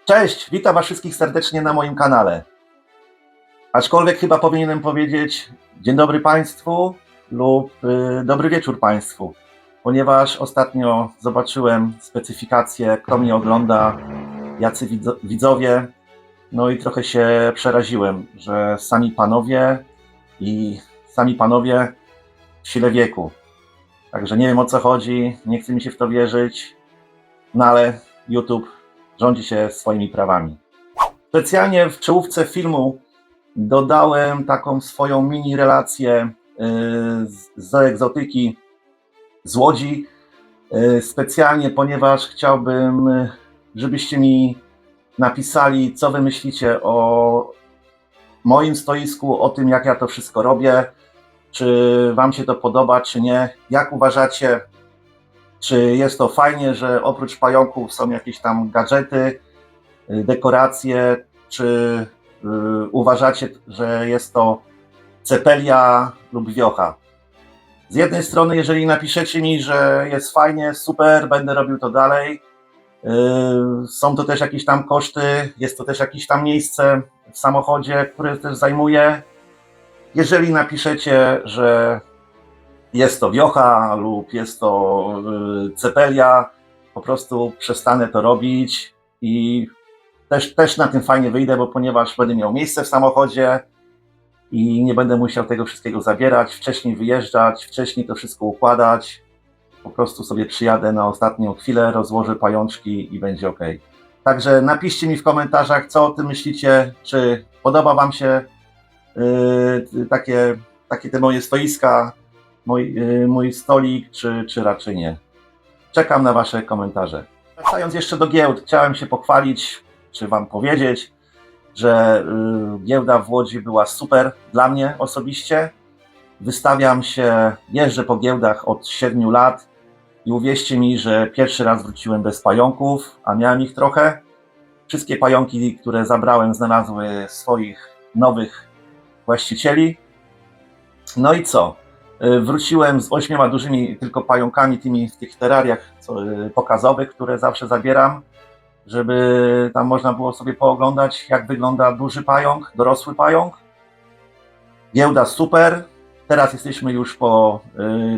Cześć, witam Was wszystkich serdecznie na moim kanale. Aczkolwiek chyba powinienem powiedzieć dzień dobry Państwu lub dobry wieczór Państwu, ponieważ ostatnio zobaczyłem specyfikację, kto mnie ogląda, jacy widzowie, no i trochę się przeraziłem, że sami panowie w sile wieku. Także nie wiem, o co chodzi, nie chce mi się w to wierzyć, no ale YouTube rządzi się swoimi prawami. Specjalnie w czołówce filmu dodałem taką swoją mini relację z egzotyki z Łodzi. Specjalnie, ponieważ chciałbym, żebyście mi napisali, co wy myślicie o moim stoisku, o tym, jak ja to wszystko robię, czy wam się to podoba, czy nie. Jak uważacie, czy jest to fajnie, że oprócz pająków są jakieś tam gadżety, dekoracje, czy uważacie, że jest to cepelia lub wiocha? Z jednej strony, jeżeli napiszecie mi, że jest fajnie, super, będę robił to dalej, są to też jakieś tam koszty, jest to też jakieś tam miejsce w samochodzie, które też zajmuje. Jeżeli napiszecie, że jest to wiocha lub jest to cepelia, po prostu przestanę to robić i też na tym fajnie wyjdę, bo ponieważ będę miał miejsce w samochodzie i nie będę musiał tego wszystkiego zabierać, wcześniej wyjeżdżać, wcześniej to wszystko układać. Po prostu sobie przyjadę na ostatnią chwilę, rozłożę pajączki i będzie ok. Także napiszcie mi w komentarzach, co o tym myślicie, czy podoba wam się takie te moje stoiska, mój stolik, czy raczej nie. Czekam na wasze komentarze. Wracając jeszcze do giełd, chciałem się pochwalić, czy wam powiedzieć, że giełda w Łodzi była super dla mnie osobiście. Wystawiam się, jeżdżę po giełdach od 7 lat i uwierzcie mi, że pierwszy raz wróciłem bez pająków, a miałem ich trochę. Wszystkie pająki, które zabrałem, znalazły swoich nowych właścicieli. No i co? Wróciłem z 8 dużymi tylko pająkami, tymi w tych terariach pokazowych, które zawsze zabieram, żeby tam można było sobie pooglądać, jak wygląda duży pająk, dorosły pająk. Giełda super. Teraz jesteśmy już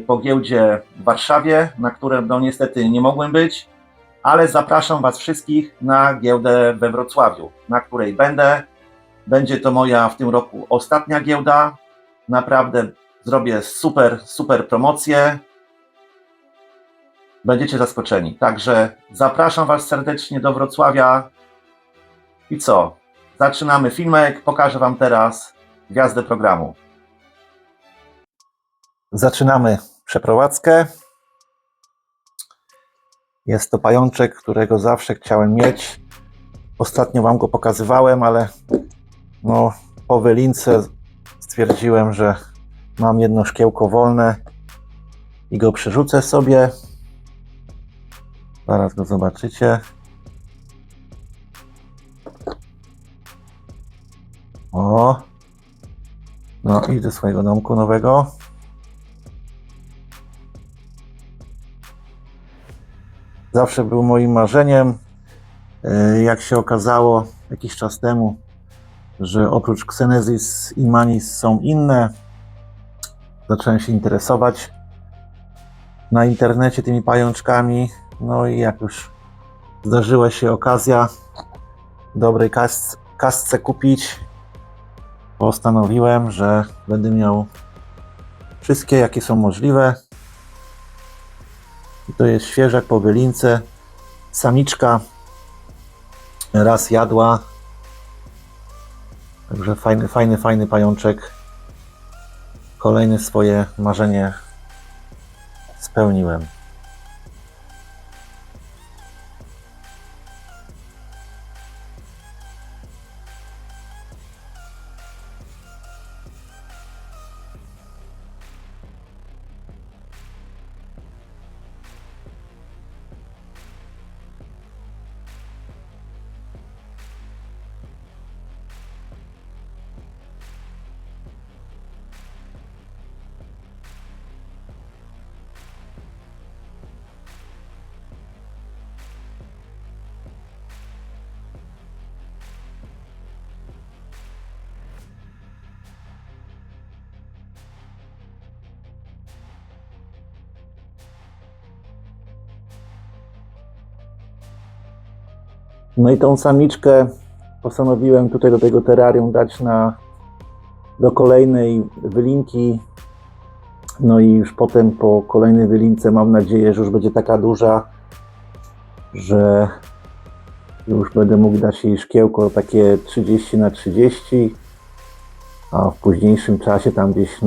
po giełdzie w Warszawie, na której no niestety nie mogłem być, ale zapraszam Was wszystkich na giełdę we Wrocławiu, na której będę. Będzie to moja w tym roku ostatnia giełda. Naprawdę zrobię super promocję. Będziecie zaskoczeni. Także zapraszam Was serdecznie do Wrocławia. I co? Zaczynamy filmek. Pokażę Wam teraz gwiazdę programu. Zaczynamy przeprowadzkę. Jest to pajączek, którego zawsze chciałem mieć. Ostatnio Wam go pokazywałem, ale no, po wylince stwierdziłem, że mam jedno szkiełko wolne i go przerzucę sobie. Zaraz go zobaczycie. O! No i do swojego domku nowego. Zawsze był moim marzeniem, jak się okazało jakiś czas temu, że oprócz Xenezis i Manis są inne. Zacząłem się interesować na internecie tymi pajączkami. No i jak już zdarzyła się okazja dobrej kasce kupić, postanowiłem, że będę miał wszystkie, jakie są możliwe. I to jest świeżak po wylince. Samiczka raz jadła. Także fajny pajączek. Kolejne swoje marzenie spełniłem. No i tą samiczkę postanowiłem tutaj do tego terrarium dać do kolejnej wylinki. No i już potem po kolejnej wylince mam nadzieję, że już będzie taka duża, że już będę mógł dać jej szkiełko takie 30×30, a w późniejszym czasie tam gdzieś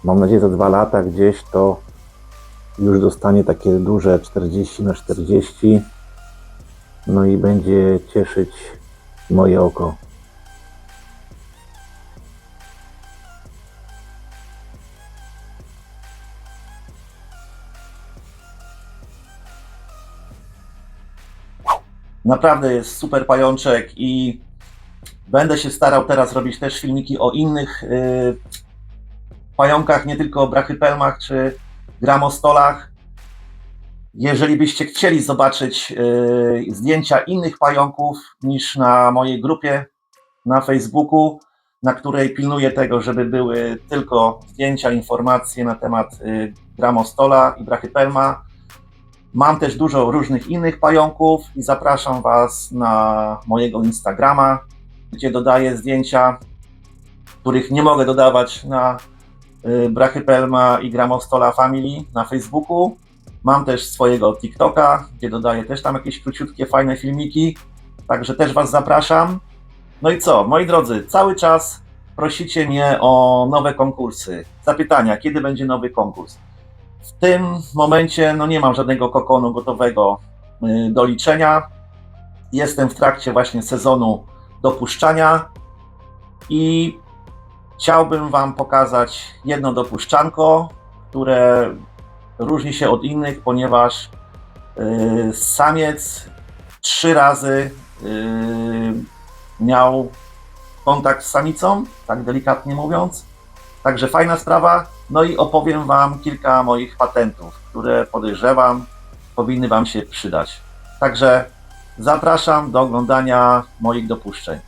mam nadzieję za 2 lata gdzieś to już dostanie takie duże 40×40, no i będzie cieszyć moje oko. Naprawdę jest super pajączek i będę się starał teraz robić też filmiki o innych pająkach, nie tylko o brachypelmach czy gramostolach. Jeżeli byście chcieli zobaczyć zdjęcia innych pająków niż na mojej grupie na Facebooku, na której pilnuję tego, żeby były tylko zdjęcia, informacje na temat gramostola i brachypelma. Mam też dużo różnych innych pająków i zapraszam Was na mojego Instagrama, gdzie dodaję zdjęcia, których nie mogę dodawać na brachypelma i gramostola family na Facebooku. Mam też swojego TikToka, gdzie dodaję też tam jakieś króciutkie, fajne filmiki, także też Was zapraszam. No i co, moi drodzy, cały czas prosicie mnie o nowe konkursy, zapytania, kiedy będzie nowy konkurs. W tym momencie nie mam żadnego kokonu gotowego do liczenia. Jestem w trakcie właśnie sezonu dopuszczania i chciałbym Wam pokazać jedno dopuszczanko, które różni się od innych, ponieważ samiec 3 razy miał kontakt z samicą, tak delikatnie mówiąc. Także fajna sprawa. No i opowiem Wam kilka moich patentów, które podejrzewam powinny Wam się przydać. Także zapraszam do oglądania moich dopuszczeń.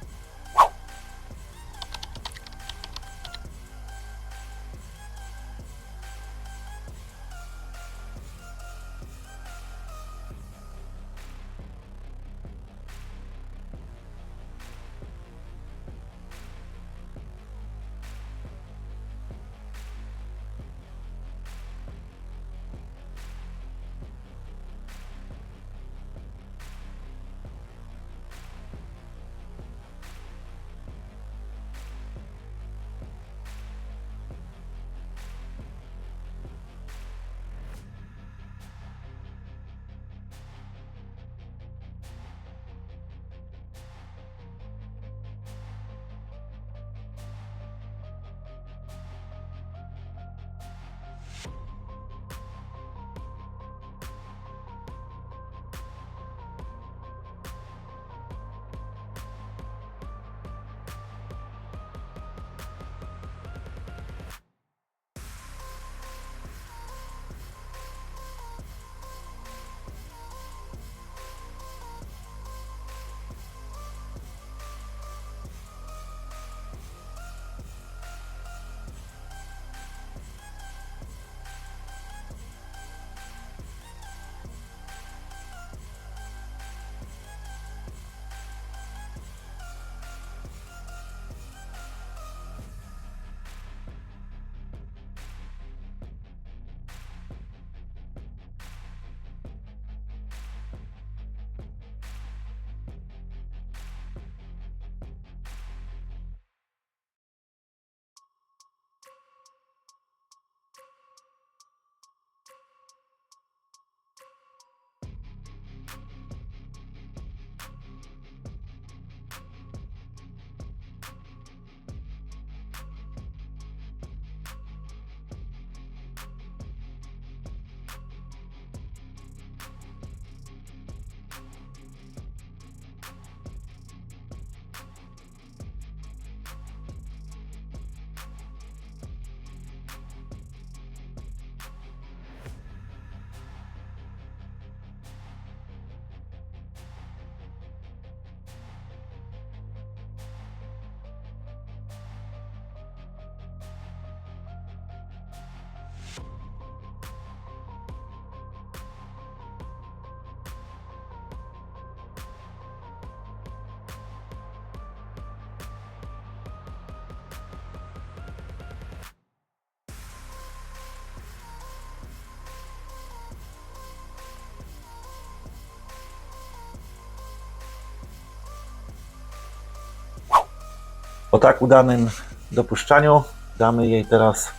Po tak udanym dopuszczaniu damy jej teraz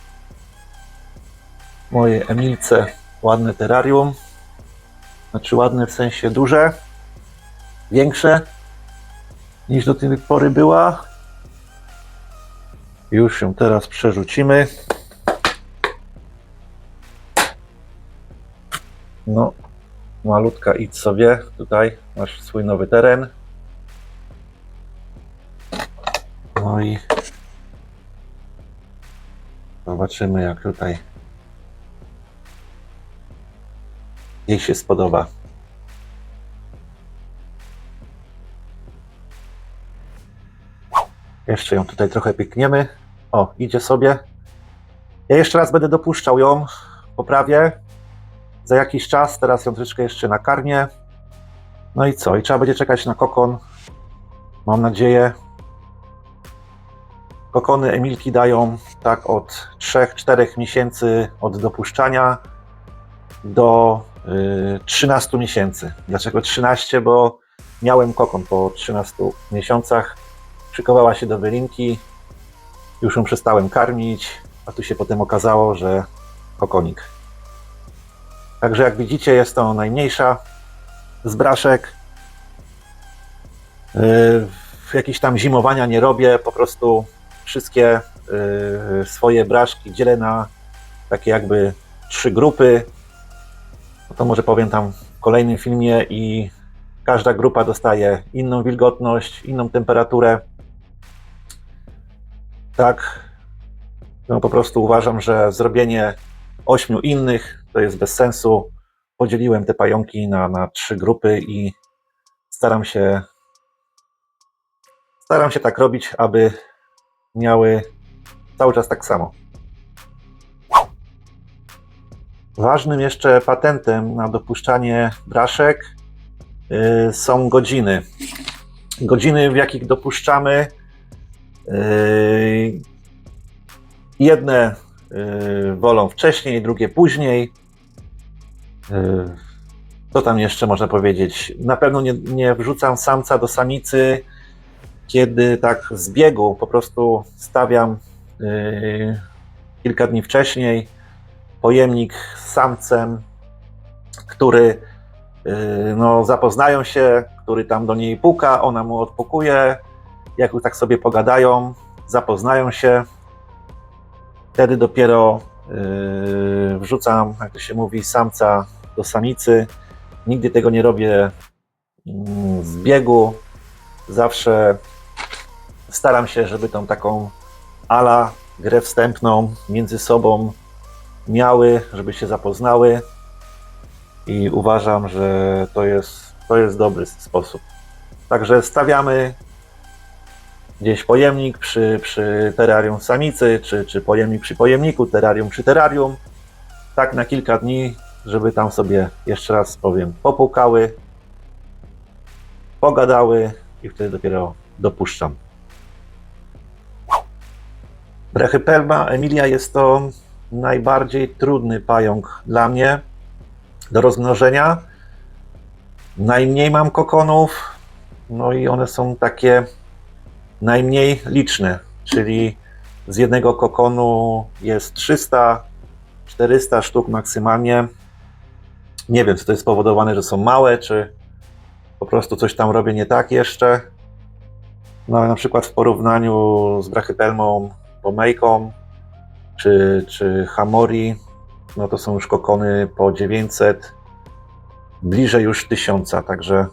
mojej Emilce ładne terrarium. Znaczy ładne w sensie duże, większe niż do tej pory była. Już ją teraz przerzucimy. No, malutka, idź sobie, tutaj masz swój nowy teren. No i zobaczymy, jak tutaj jej się spodoba. Jeszcze ją tutaj trochę piekniemy. O, idzie sobie. Ja jeszcze raz będę dopuszczał ją, poprawię. Za jakiś czas, teraz ją troszeczkę jeszcze nakarmię. No i co? I trzeba będzie czekać na kokon. Mam nadzieję. Kokony Emilki dają tak od 3-4 miesięcy od dopuszczania do 13 miesięcy. Dlaczego 13? Bo miałem kokon po 13 miesiącach. Szykowała się do wylinki. Już ją przestałem karmić, a tu się potem okazało, że kokonik. Także jak widzicie, jest to najmniejsza z braszek. Jakieś tam zimowania nie robię, po prostu wszystkie swoje braszki dzielę na takie jakby 3 grupy. No to może powiem tam w kolejnym filmie i każda grupa dostaje inną wilgotność, inną temperaturę. Tak, no po prostu uważam, że zrobienie 8 innych to jest bez sensu. Podzieliłem te pająki na 3 grupy i staram się tak robić, aby miały cały czas tak samo. Ważnym jeszcze patentem na dopuszczanie braszek są godziny. Godziny, w jakich dopuszczamy. Jedne wolą wcześniej, drugie później. Co tam jeszcze można powiedzieć? Na pewno nie wrzucam samca do samicy, kiedy tak z biegu po prostu stawiam kilka dni wcześniej pojemnik z samcem, który no, zapoznają się, który tam do niej puka, ona mu odpokuje, jak tak sobie pogadają, zapoznają się, wtedy dopiero wrzucam, jak to się mówi, samca do samicy. Nigdy tego nie robię z biegu, zawsze staram się, żeby tą taką ala grę wstępną między sobą miały, żeby się zapoznały i uważam, że to jest dobry sposób. Także stawiamy gdzieś pojemnik przy terrarium samicy, czy pojemnik przy pojemniku, terrarium przy terrarium, tak na kilka dni, żeby tam sobie, jeszcze raz powiem, popukały, pogadały i wtedy dopiero dopuszczam. Brachypelma Emilia jest to najbardziej trudny pająk dla mnie do rozmnożenia. Najmniej mam kokonów, no i one są takie najmniej liczne, czyli z jednego kokonu jest 300-400 sztuk maksymalnie. Nie wiem, czy to jest spowodowane, że są małe, czy po prostu coś tam robię nie tak jeszcze. No ale na przykład w porównaniu z Brachypelmą pomejką czy Hamori, no to są już kokony po 900, bliżej już 1000, także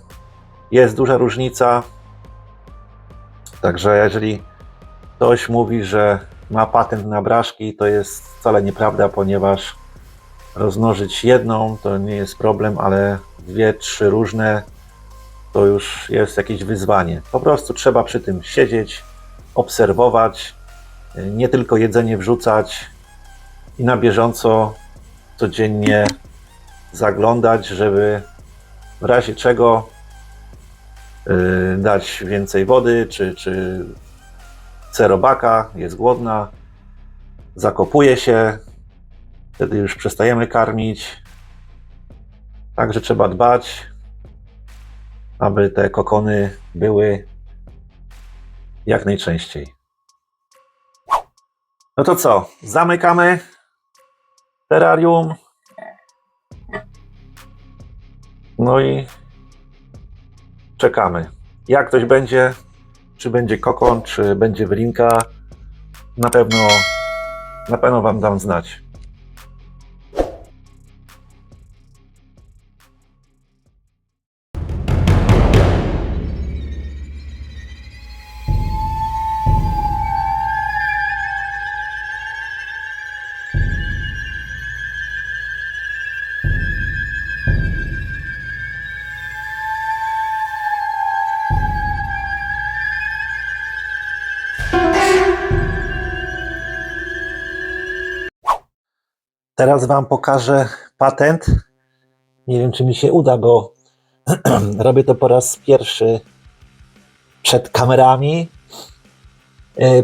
jest duża różnica. Także jeżeli ktoś mówi, że ma patent na braszki, to jest wcale nieprawda, ponieważ rozmnożyć jedną to nie jest problem, ale 2-3 różne to już jest jakieś wyzwanie. Po prostu trzeba przy tym siedzieć, obserwować, nie tylko jedzenie wrzucać i na bieżąco codziennie zaglądać, żeby w razie czego dać więcej wody, czy chce robaka, jest głodna, zakopuje się, wtedy już przestajemy karmić. Także trzeba dbać, aby te kokony były jak najczęściej. No to co? Zamykamy terrarium. No i czekamy. Jak ktoś będzie, czy będzie kokon, czy będzie wylinka, na pewno Wam dam znać. Teraz Wam pokażę patent. Nie wiem, czy mi się uda, bo robię to po raz pierwszy przed kamerami.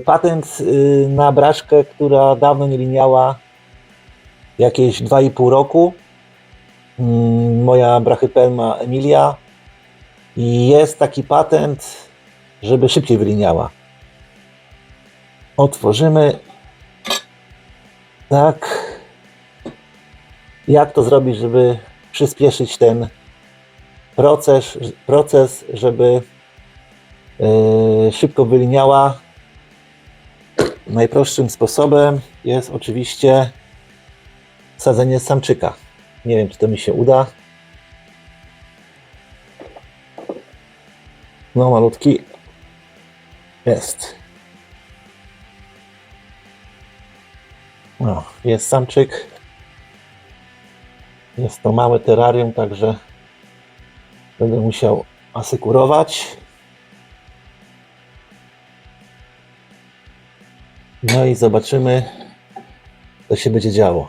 Patent na braszkę, która dawno nie liniała, jakieś 2,5 roku. Moja brachypelma Emilia. I jest taki patent, żeby szybciej wyliniała. Otworzymy. Tak. Jak to zrobić, żeby przyspieszyć ten proces, żeby szybko wyliniała? Najprostszym sposobem jest oczywiście wsadzenie samczyka. Nie wiem, czy to mi się uda. No, malutki. Jest. No, jest samczyk. Jest to małe terrarium, także będę musiał asykurować. No i zobaczymy, co się będzie działo.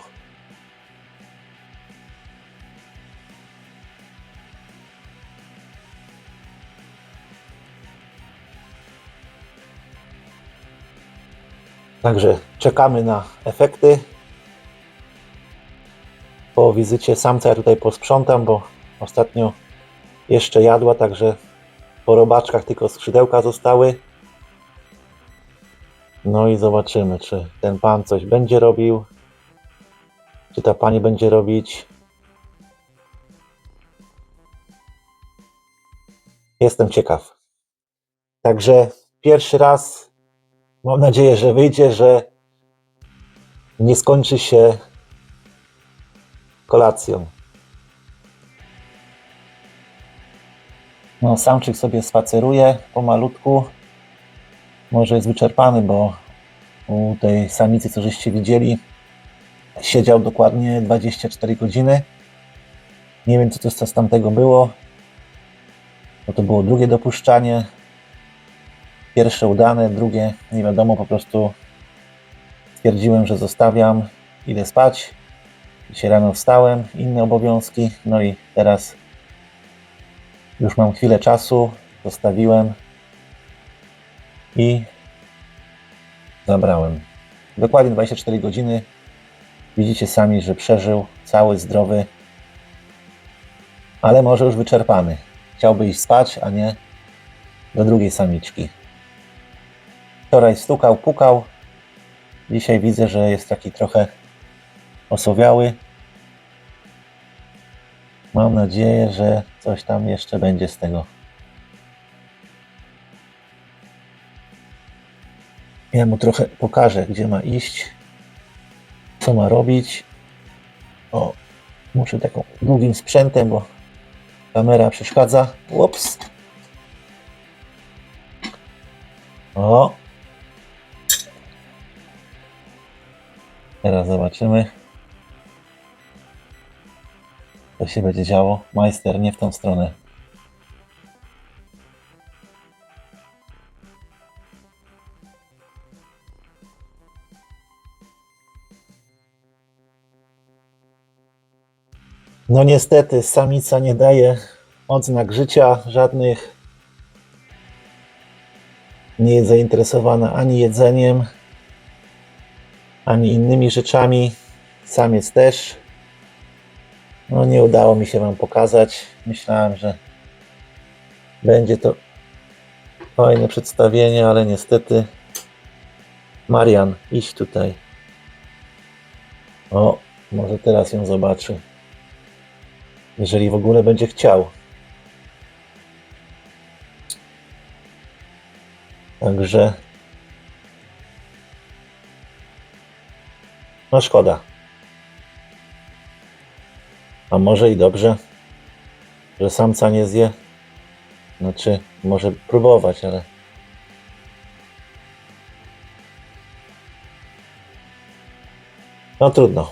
Także czekamy na efekty. Po wizycie samca ja tutaj posprzątam, bo ostatnio jeszcze jadła, także po robaczkach tylko skrzydełka zostały. No i zobaczymy, czy ten pan coś będzie robił, czy ta pani będzie robić. Jestem ciekaw. Także pierwszy raz, mam nadzieję, że wyjdzie, że nie skończy się kolacją. No, samczyk sobie spaceruje pomalutku. Może jest wyczerpany, bo u tej samicy, co żeście widzieli, siedział dokładnie 24 godziny. Nie wiem, co to z tamtego było, bo to było drugie dopuszczanie. Pierwsze udane, drugie nie wiadomo, po prostu stwierdziłem, że zostawiam, idę spać. Dzisiaj rano wstałem, inne obowiązki, no i teraz już mam chwilę czasu, zostawiłem i zabrałem. Dokładnie 24 godziny. Widzicie sami, że przeżył, cały, zdrowy, ale może już wyczerpany. Chciałby iść spać, a nie do drugiej samiczki. Wczoraj stukał, pukał. Dzisiaj widzę, że jest taki trochę osowiały. Mam nadzieję, że coś tam jeszcze będzie z tego. Ja mu trochę pokażę, gdzie ma iść, co ma robić. O, muszę taką długim sprzętem, bo kamera przeszkadza. Ups. O. Teraz zobaczymy, co się będzie działo. Majster, nie w tą stronę. No niestety, samica nie daje odznak życia żadnych. Nie jest zainteresowana ani jedzeniem, ani innymi rzeczami. Samiec też. No nie udało mi się Wam pokazać. Myślałem, że będzie to fajne przedstawienie, ale niestety Marian, idź tutaj. O, może teraz ją zobaczy. Jeżeli w ogóle będzie chciał. Także no szkoda. A może i dobrze, że samca nie zje. Znaczy, może próbować, ale no trudno.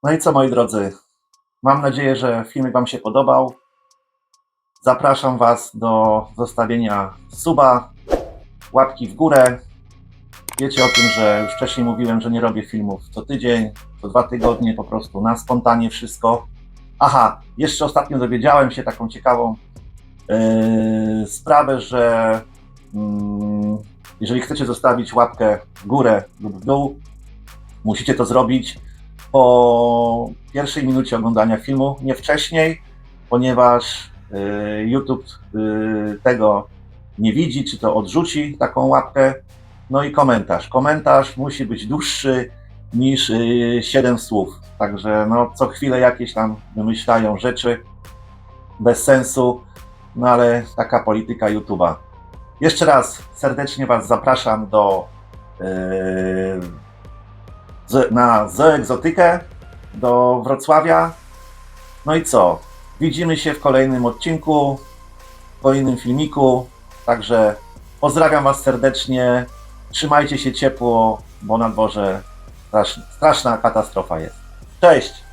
No i co, moi drodzy? Mam nadzieję, że filmik Wam się podobał. Zapraszam Was do zostawienia suba, łapki w górę. Wiecie o tym, że już wcześniej mówiłem, że nie robię filmów co tydzień, co 2 tygodnie, po prostu na spontanie wszystko. Aha, jeszcze ostatnio dowiedziałem się taką ciekawą sprawę, że jeżeli chcecie zostawić łapkę w górę lub w dół, musicie to zrobić po pierwszej minucie oglądania filmu, nie wcześniej, ponieważ YouTube tego nie widzi, czy to odrzuci taką łapkę. No i komentarz. Komentarz musi być dłuższy niż 7 słów. Także no, co chwilę jakieś tam wymyślają rzeczy bez sensu, no ale taka polityka YouTube'a. Jeszcze raz serdecznie Was zapraszam na Zoegzotykę do Wrocławia. No i co? Widzimy się w kolejnym odcinku, w kolejnym filmiku. Także pozdrawiam Was serdecznie. Trzymajcie się ciepło, bo na dworze straszna katastrofa jest. Cześć!